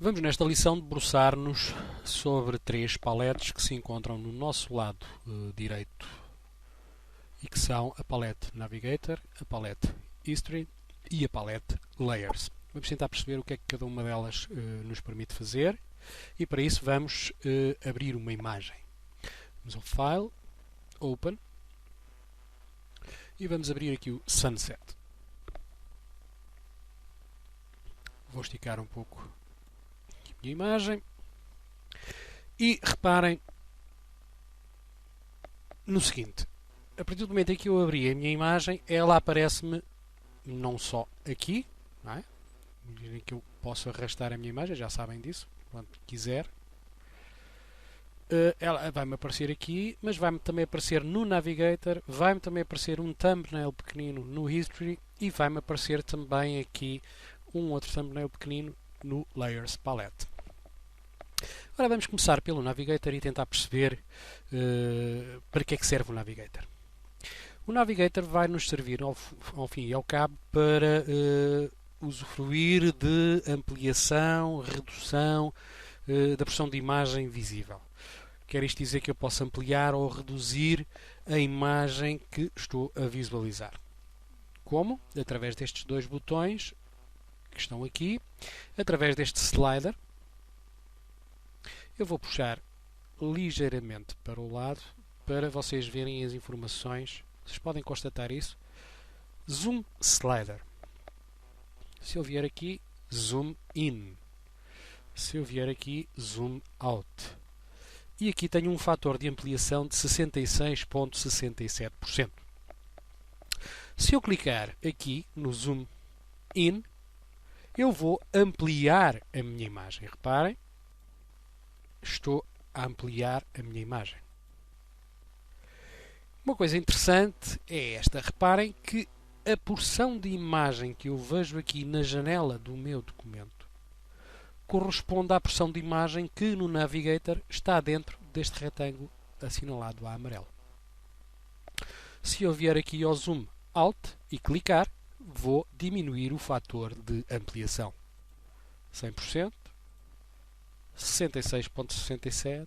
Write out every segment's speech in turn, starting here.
Vamos nesta lição debruçar-nos sobre três paletes que se encontram no nosso lado direito e que são a palete Navigator, a palete History e a palete Layers. Vamos tentar perceber o que é que cada uma delas nos permite fazer e para isso vamos abrir uma imagem. Vamos ao File, Open e vamos abrir aqui o Sunset. Vou esticar um pouco a minha imagem e reparem no seguinte: a partir do momento em que eu abri a minha imagem, ela aparece-me não só aqui, não é? Imaginem que eu posso arrastar a minha imagem, já sabem disso, quando quiser. Ela vai-me aparecer aqui, mas vai-me também aparecer no Navigator, vai-me também aparecer um thumbnail pequenino no History e vai-me aparecer também aqui um outro thumbnail pequenino no Layers Palette. Agora vamos começar pelo Navigator e tentar perceber para que é que serve o Navigator. O Navigator vai nos servir ao fim e ao cabo para usufruir de ampliação, redução da porção de imagem visível. Quer isto dizer que eu posso ampliar ou reduzir a imagem que estou a visualizar. Como? Através destes dois botões que estão aqui, através deste slider. Eu vou puxar ligeiramente para o lado para vocês verem as informações. Vocês podem constatar isso. Zoom slider. Se eu vier aqui, zoom in. Se eu vier aqui, zoom out. E aqui tenho um fator de ampliação de 66,67%. Se eu clicar aqui no zoom in, eu vou ampliar a minha imagem. Reparem, estou a ampliar a minha imagem. Uma coisa interessante é esta. Reparem que a porção de imagem que eu vejo aqui na janela do meu documento corresponde à porção de imagem que no Navigator está dentro deste retângulo assinalado a amarelo. Se eu vier aqui ao Zoom Out e clicar, vou diminuir o fator de ampliação. 100%, 66,67%,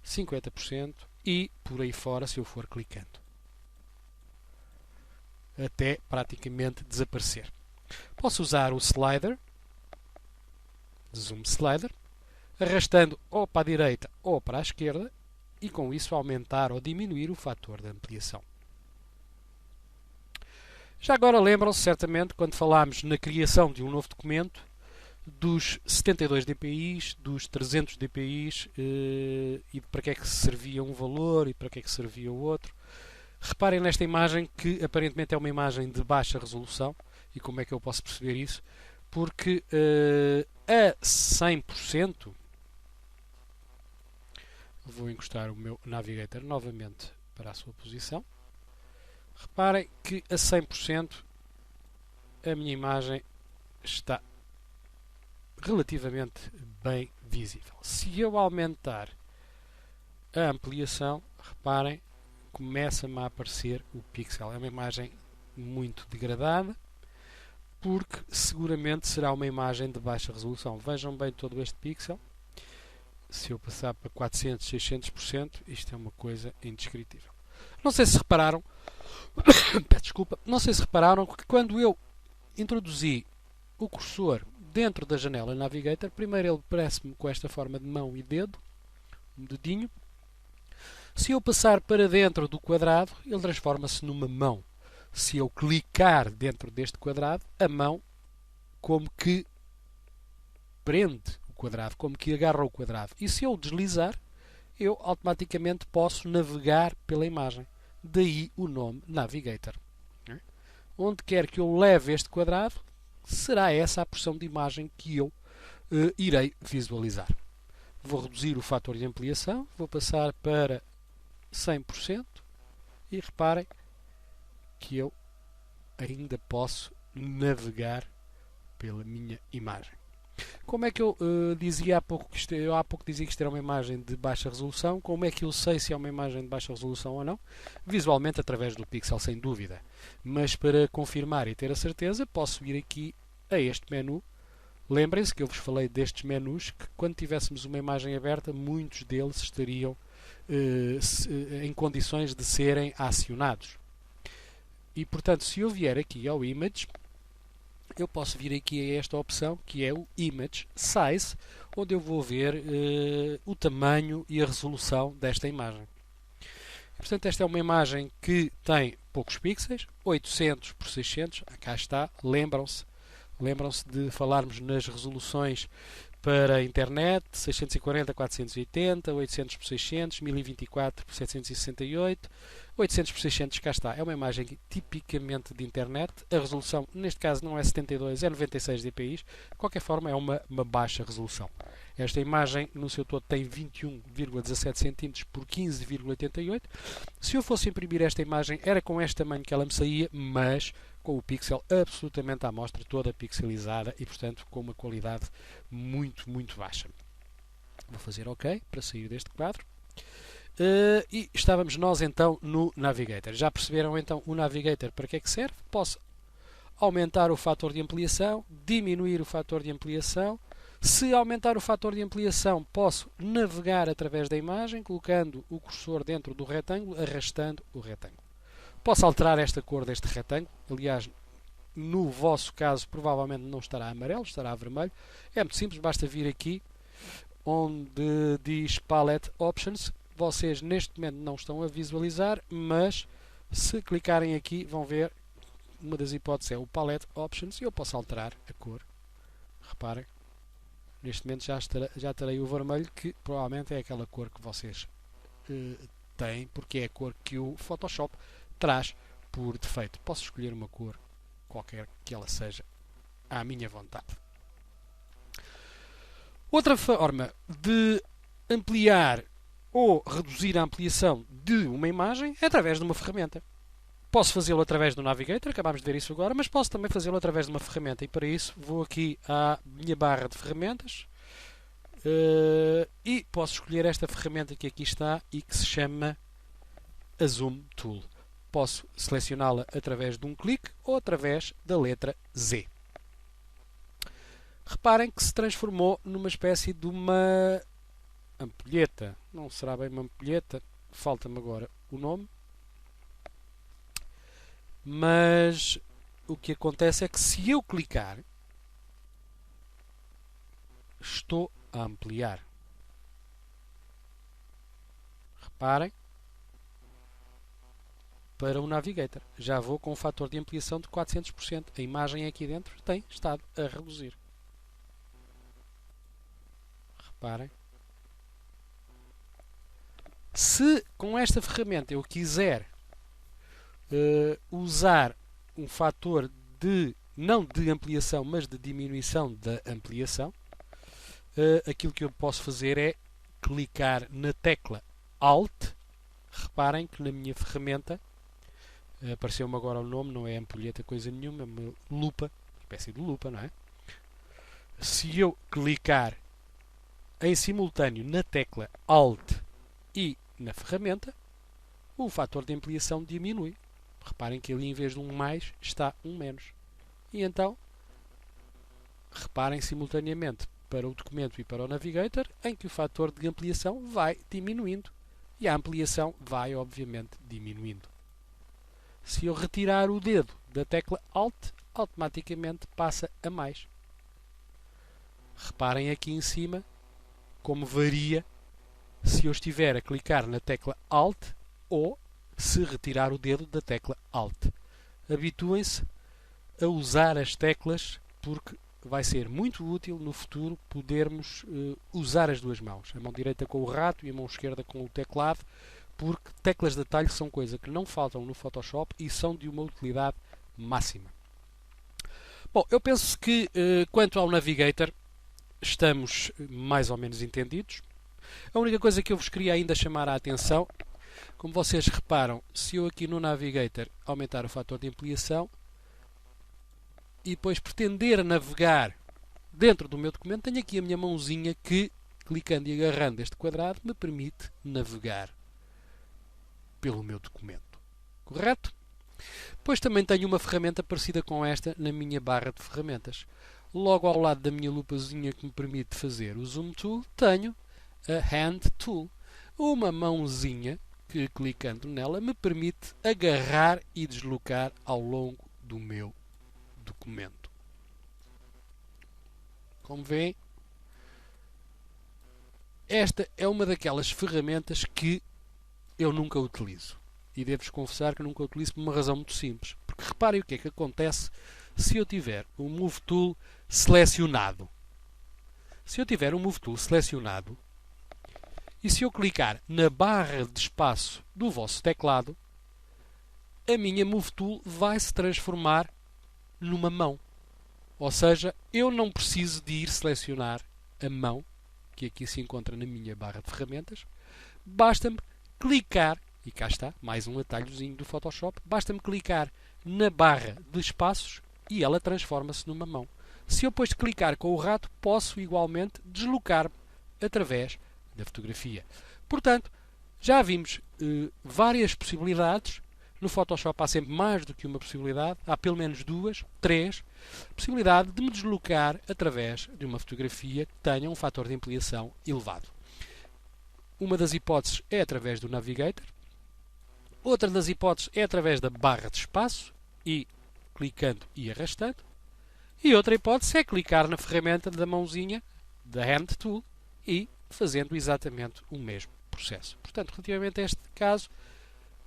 50% e por aí fora se eu for clicando. Até praticamente desaparecer. Posso usar o slider, zoom slider, arrastando ou para a direita ou para a esquerda e com isso aumentar ou diminuir o fator de ampliação. Já agora lembram-se certamente quando falámos na criação de um novo documento dos 72 dpi, dos 300 dpi e para que é que servia um valor e para que é que servia o outro. Reparem nesta imagem que aparentemente é uma imagem de baixa resolução. E como é que eu posso perceber isso? Porque a 100%, vou encostar o meu Navigator novamente para a sua posição. Reparem que a 100% a minha imagem está relativamente bem visível. Se eu aumentar a ampliação, reparem, começa-me a aparecer o pixel. É uma imagem muito degradada, porque seguramente será uma imagem de baixa resolução. Vejam bem todo este pixel. Se eu passar para 400, 600%, isto é uma coisa indescritível. Não sei se repararam, peço desculpa, não sei se repararam que quando eu introduzi o cursor dentro da janela Navigator, primeiro ele aparece-me com esta forma de mão e dedo, um dedinho. Se eu passar para dentro do quadrado, ele transforma-se numa mão. Se eu clicar dentro deste quadrado, a mão como que prende o quadrado, como que agarra o quadrado. E se eu deslizar, eu automaticamente posso navegar pela imagem. Daí o nome Navigator. Onde quer que eu leve este quadrado, será essa a porção de imagem que eu irei visualizar. Vou reduzir o fator de ampliação, vou passar para 100% e reparem que eu ainda posso navegar pela minha imagem. Como é que eu dizia há pouco que dizia que isto era uma imagem de baixa resolução? Como é que eu sei se é uma imagem de baixa resolução ou não? Visualmente através do pixel, sem dúvida. Mas para confirmar e ter a certeza, posso vir aqui a este menu Lembrem-se que eu vos falei destes menus que quando tivéssemos uma imagem aberta, muitos deles estariam em condições de serem acionados. E portanto, se eu vier aqui ao Image, eu posso vir aqui a esta opção que é o Image Size, onde eu vou ver o tamanho e a resolução desta imagem. Portanto, esta é uma imagem que tem poucos pixels, 800 por 600, cá está, lembram-se de falarmos nas resoluções para a internet, 640 por 480, 800 por 600, 1024 por 768, 800 por 600, cá está. É uma imagem tipicamente de internet. A resolução, neste caso, não é 72, é 96 dpi. De qualquer forma, é uma baixa resolução. Esta imagem, no seu todo, tem 21,17 cm por 15,88. Se eu fosse imprimir esta imagem, era com este tamanho que ela me saía, mas com o pixel absolutamente à mostra, toda pixelizada e, portanto, com uma qualidade muito, muito baixa. Vou fazer OK para sair deste quadro. E estávamos nós então no Navigator. Já perceberam então o Navigator para que é que serve? Posso aumentar o fator de ampliação, diminuir o fator de ampliação. Se aumentar o fator de ampliação, posso navegar através da imagem, colocando o cursor dentro do retângulo, arrastando o retângulo. Posso alterar esta cor deste retângulo. Aliás, no vosso caso, provavelmente não estará amarelo, estará vermelho. É muito simples, basta vir aqui onde diz Palette Options. Vocês neste momento não estão a visualizar, mas se clicarem aqui vão ver, uma das hipóteses é o Palette Options e eu posso alterar a cor. Reparem, neste momento já terei o vermelho, que provavelmente é aquela cor que vocês têm, porque é a cor que o Photoshop traz por defeito. Posso escolher uma cor qualquer que ela seja à minha vontade. Outra forma de ampliar ou reduzir a ampliação de uma imagem é através de uma ferramenta. Posso fazê-lo através do Navigator, acabámos de ver isso agora, mas posso também fazê-lo através de uma ferramenta. E para isso vou aqui à minha barra de ferramentas e posso escolher esta ferramenta que aqui está e que se chama a Zoom Tool. Posso selecioná-la através de um clique ou através da letra Z. Reparem que se transformou numa espécie de uma ampulheta. Não será bem uma ampulheta, falta-me agora o nome. Mas o que acontece é que se eu clicar, estou a ampliar. Reparem, para o Navigator. Já vou com um fator de ampliação de 400%. A imagem aqui dentro tem estado a reduzir. Reparem. Se com esta ferramenta eu quiser usar um fator de, não de ampliação, mas de diminuição da ampliação, aquilo que eu posso fazer é clicar na tecla Alt. Reparem que na minha ferramenta apareceu-me agora o nome, não é ampulheta coisa nenhuma, é uma lupa, espécie de lupa, não é? Se eu clicar em simultâneo na tecla Alt e na ferramenta, o fator de ampliação diminui. Reparem que ali em vez de um mais está um menos. E então, reparem simultaneamente para o documento e para o Navigator, em que o fator de ampliação vai diminuindo e a ampliação vai obviamente diminuindo. Se eu retirar o dedo da tecla Alt, automaticamente passa a mais. Reparem aqui em cima como varia se eu estiver a clicar na tecla Alt ou se retirar o dedo da tecla Alt. Habituem-se a usar as teclas porque vai ser muito útil no futuro podermos usar as duas mãos. A mão direita com o rato e a mão esquerda com o teclado, porque teclas de atalho são coisa que não faltam no Photoshop e são de uma utilidade máxima. Bom, eu penso que quanto ao Navigator estamos mais ou menos entendidos. A única coisa que eu vos queria ainda chamar a atenção, como vocês reparam, se eu aqui no Navigator aumentar o fator de ampliação e depois pretender navegar dentro do meu documento, tenho aqui a minha mãozinha que, clicando e agarrando este quadrado, me permite navegar pelo meu documento. Correto? Depois também tenho uma ferramenta parecida com esta na minha barra de ferramentas. logo ao lado da minha lupazinha que me permite fazer o Zoom Tool, tenho a Hand Tool, uma mãozinha que, clicando nela, me permite agarrar e deslocar ao longo do meu documento. Como veem, esta é uma daquelas ferramentas que eu nunca utilizo. E devo-vos confessar que nunca utilizo por uma razão muito simples. Porque reparem o que é que acontece se eu tiver o Move Tool selecionado. Se eu tiver o Move Tool selecionado e se eu clicar na barra de espaço do vosso teclado, a minha Move Tool vai se transformar numa mão. Ou seja, eu não preciso de ir selecionar a mão, que aqui se encontra na minha barra de ferramentas. Basta-me clicar, e cá está, mais um atalhozinho do Photoshop, basta-me clicar na barra de espaços e ela transforma-se numa mão. Se eu depois de clicar com o rato, posso igualmente deslocar-me através da fotografia. Portanto, já vimos várias possibilidades. No Photoshop há sempre mais do que uma possibilidade, há pelo menos 2, 3, possibilidade de me deslocar através de uma fotografia que tenha um fator de ampliação elevado. Uma das hipóteses é através do Navigator, outra das hipóteses é através da barra de espaço e clicando e arrastando, e outra hipótese é clicar na ferramenta da mãozinha, da Hand Tool, e fazendo exatamente o mesmo processo. Portanto, relativamente a este caso,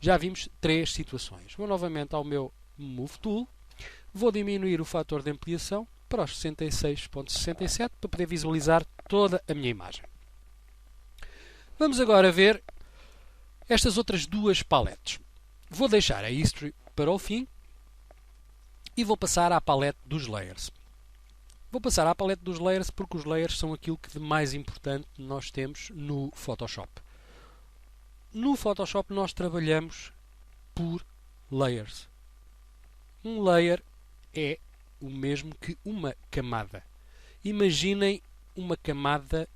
já vimos 3 situações. Vou novamente ao meu Move Tool, vou diminuir o fator de ampliação para os 66.67 para poder visualizar toda a minha imagem. Vamos agora ver estas outras 2 paletes. Vou deixar a History para o fim e vou passar à palete dos Layers. Vou passar à palete dos Layers porque os Layers são aquilo que de mais importante nós temos no Photoshop. No Photoshop nós trabalhamos por layers. Um layer é o mesmo que uma camada. Imaginem uma camada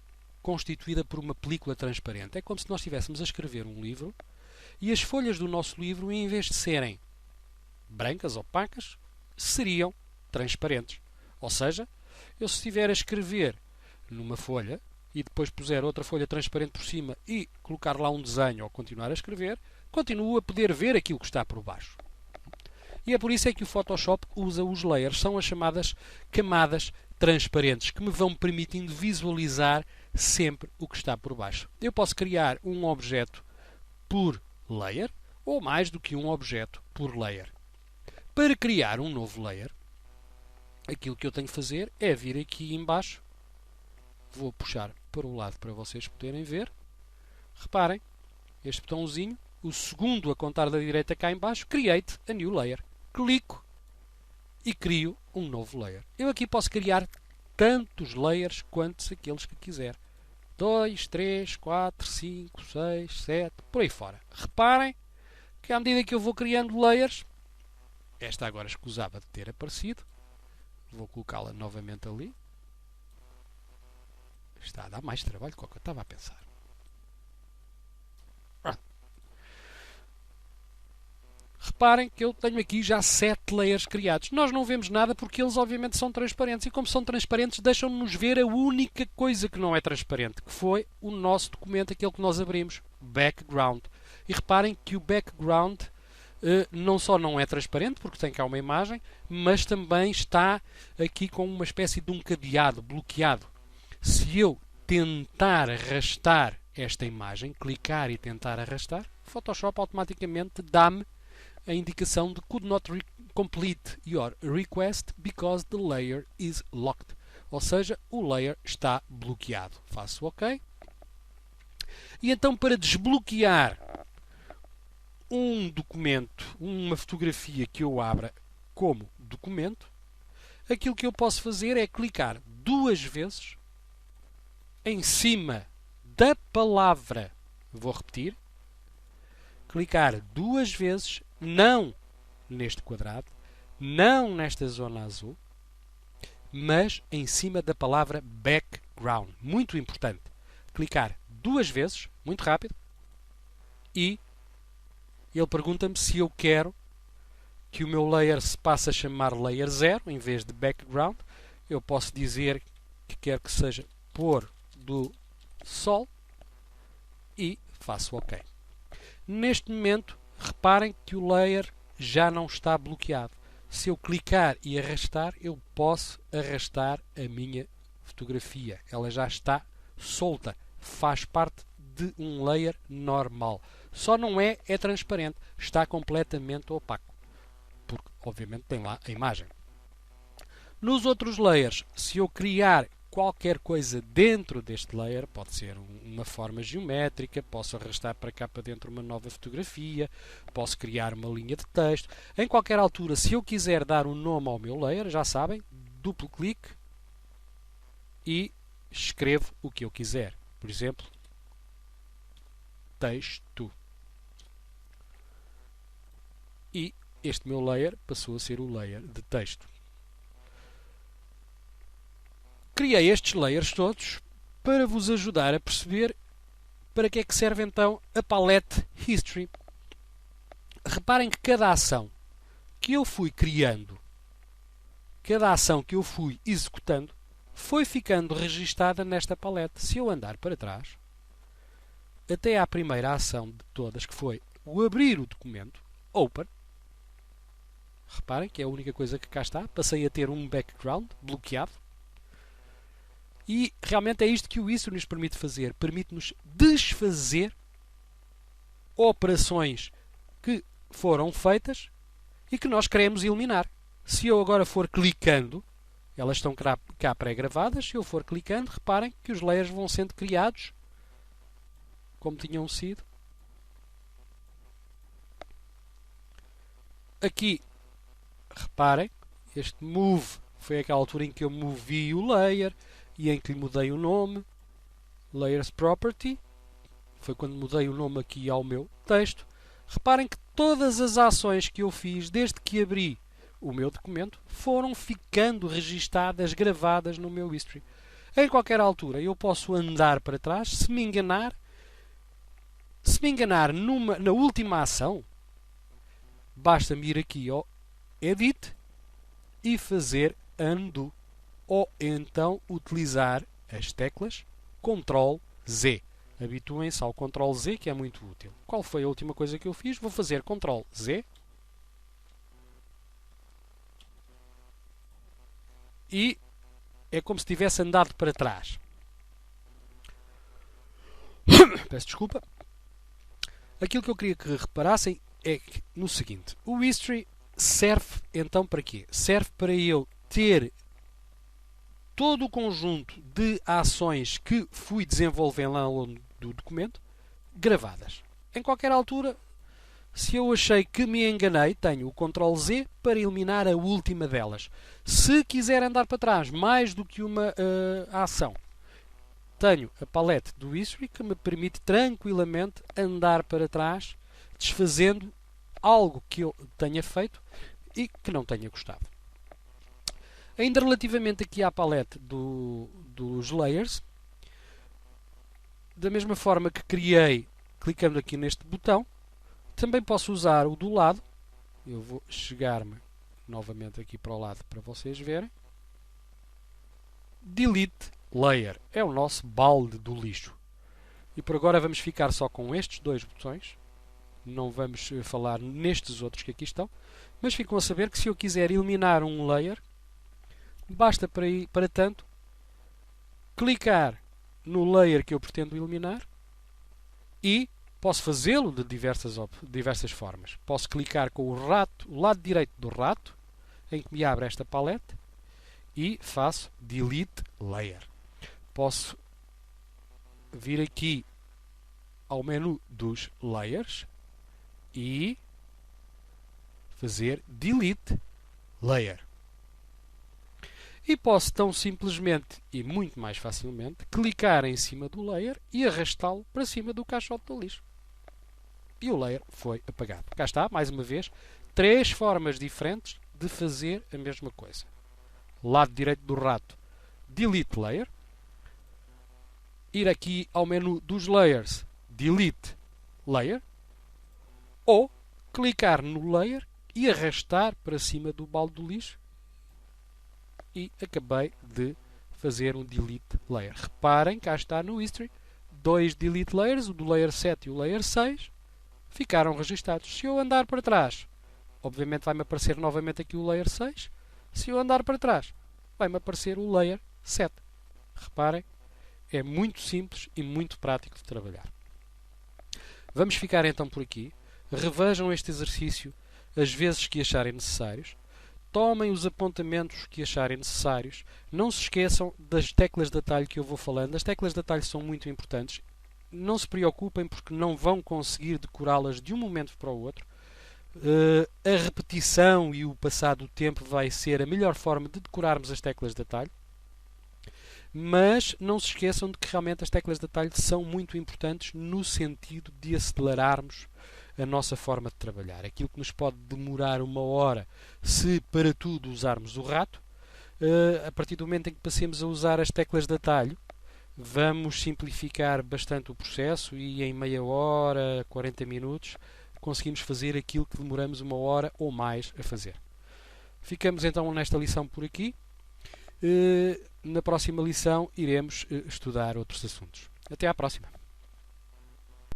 constituída por uma película transparente. É como se nós estivéssemos a escrever um livro e as folhas do nosso livro, em vez de serem brancas, opacas, seriam transparentes. Ou seja, eu se estiver a escrever numa folha e depois puser outra folha transparente por cima e colocar lá um desenho ou continuar a escrever, continuo a poder ver aquilo que está por baixo. E é por isso é que o Photoshop usa os layers. São as chamadas camadas transparentes, que me vão permitindo visualizar sempre o que está por baixo. Eu posso criar um objeto por layer, ou mais do que um objeto por layer. Para criar um novo layer, aquilo que eu tenho que fazer é vir aqui embaixo, vou puxar para o lado para vocês poderem ver. Reparem, este botãozinho, o segundo a contar da direita cá em baixo, Create a New Layer. Clico e crio um novo layer. Eu aqui posso criar tantos layers quantos aqueles que quiser. 2, 3, 4, 5, 6, 7, por aí fora. Reparem que à medida que eu vou criando layers, esta agora escusava de ter aparecido, vou colocá-la novamente ali. Está a dar mais trabalho do que eu estava a pensar. Reparem que eu tenho aqui já 7 layers criados. Nós não vemos nada porque eles obviamente são transparentes. E como são transparentes, deixam-nos ver a única coisa que não é transparente, que foi o nosso documento, aquele que nós abrimos, background. E reparem que o background não só não é transparente, porque tem cá uma imagem, mas também está aqui com uma espécie de um cadeado, bloqueado. Se eu tentar arrastar esta imagem, clicar e tentar arrastar, o Photoshop automaticamente dá-me a indicação de could not complete your request because the layer is locked. Ou seja, o layer está bloqueado. Faço OK. E então, para desbloquear um documento, uma fotografia que eu abra como documento, aquilo que eu posso fazer é clicar 2 vezes em cima da palavra. Vou repetir. Clicar 2 vezes, não neste quadrado, não nesta zona azul, mas em cima da palavra background. Muito importante. Clicar 2 vezes, muito rápido, e ele pergunta-me se eu quero que o meu layer se passe a chamar layer 0 em vez de background, Eu posso dizer que quero que seja pôr do sol e faço OK. Neste momento, reparem que o layer já não está bloqueado. Se eu clicar e arrastar, eu posso arrastar a minha fotografia. Ela já está solta. Faz parte de um layer normal. Só não é transparente. Está completamente opaco. Porque, obviamente, tem lá a imagem. Nos outros layers, se eu criar qualquer coisa dentro deste layer, pode ser uma forma geométrica, posso arrastar para cá para dentro uma nova fotografia, posso criar uma linha de texto. Em qualquer altura, se eu quiser dar um nome ao meu layer, já sabem, duplo clique e escrevo o que eu quiser. Por exemplo, texto. E este meu layer passou a ser o layer de texto. Criei estes layers todos para vos ajudar a perceber para que é que serve então a palette History. Reparem que cada ação que eu fui criando, cada ação que eu fui executando, foi ficando registada nesta palette. Se eu andar para trás, até à primeira ação de todas, que foi o abrir o documento, Open, reparem que é a única coisa que cá está, passei a ter um background bloqueado. E realmente é isto que o History nos permite fazer. Permite-nos desfazer operações que foram feitas e que nós queremos eliminar. Se eu agora for clicando, elas estão cá pré-gravadas, se eu for clicando, reparem que os layers vão sendo criados como tinham sido. Aqui, reparem, este move foi aquela altura em que eu movi o layer e em que lhe mudei o nome. Layers Property foi quando mudei o nome aqui ao meu texto. Reparem que todas as ações que eu fiz desde que abri o meu documento foram ficando registadas, gravadas no meu History. Em qualquer altura eu posso andar para trás. Se me enganar na última ação, basta-me ir aqui ao Edit e fazer Undo. Ou então utilizar as teclas Ctrl Z. Habituem-se ao Ctrl Z, que é muito útil. Qual foi a última coisa que eu fiz? Vou fazer Ctrl Z e é como se tivesse andado para trás. Peço desculpa. Aquilo que eu queria que reparassem é que, no seguinte, o History serve então para quê? Serve para eu ter todo o conjunto de ações que fui desenvolvendo ao longo do documento gravadas. Em qualquer altura, se eu achei que me enganei, tenho o Ctrl Z para eliminar a última delas. Se quiser andar para trás mais do que uma ação, tenho a palette do History que me permite tranquilamente andar para trás, desfazendo algo que eu tenha feito e que não tenha gostado. Ainda relativamente aqui à palette dos layers, da mesma forma que criei clicando aqui neste botão, também posso usar o do lado. Eu vou chegar-me novamente aqui para o lado para vocês verem. Delete Layer é o nosso balde do lixo. E por agora vamos ficar só com estes dois botões. Não vamos falar nestes outros que aqui estão. Mas ficam a saber que se eu quiser eliminar um layer, basta para tanto clicar no layer que eu pretendo eliminar e posso fazê-lo de diversas formas. Posso clicar com o lado direito do rato, em que me abre esta palette, e faço Delete Layer. Posso vir aqui ao menu dos Layers e fazer Delete Layer. E posso tão simplesmente e muito mais facilmente clicar em cima do layer e arrastá-lo para cima do caixote do lixo. E o layer foi apagado. Cá está, mais uma vez, 3 formas diferentes de fazer a mesma coisa. Lado direito do rato, Delete Layer. Ir aqui ao menu dos Layers, Delete Layer. Ou clicar no layer e arrastar para cima do balde do lixo e acabei de fazer um delete layer. Reparem, cá está no history, 2 delete layers, o do layer 7 e o layer 6, ficaram registados. Se eu andar para trás, obviamente vai-me aparecer novamente aqui o layer 6. Se eu andar para trás, vai-me aparecer o layer 7. Reparem, é muito simples e muito prático de trabalhar. Vamos ficar então por aqui. Revejam este exercício as vezes que acharem necessários. Tomem os apontamentos que acharem necessários. Não se esqueçam das teclas de atalho que eu vou falando. As teclas de atalho são muito importantes. Não se preocupem porque não vão conseguir decorá-las de um momento para o outro. A repetição e o passar do tempo vai ser a melhor forma de decorarmos as teclas de atalho. Mas não se esqueçam de que realmente as teclas de atalho são muito importantes no sentido de acelerarmos a nossa forma de trabalhar. Aquilo que nos pode demorar 1 hora se para tudo usarmos o rato, a partir do momento em que passemos a usar as teclas de atalho, vamos simplificar bastante o processo e em meia hora, 40 minutos, conseguimos fazer aquilo que demoramos 1 hora ou mais a fazer. Ficamos então nesta lição por aqui. Na próxima lição iremos estudar outros assuntos. Até à próxima!